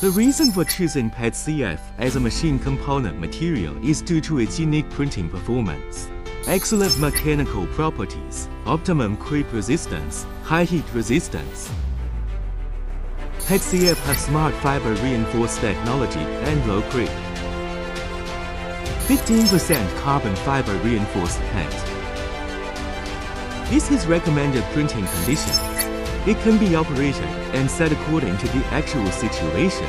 The reason for choosing PET-CF as a machine component material is due to its unique printing performance, excellent mechanical properties, optimum creep resistance, high heat resistance. PET-CF has smart fiber reinforced technology and low creep. 15% carbon fiber reinforced PET. This is recommended printing conditions. It can be operated and set according to the actual situation.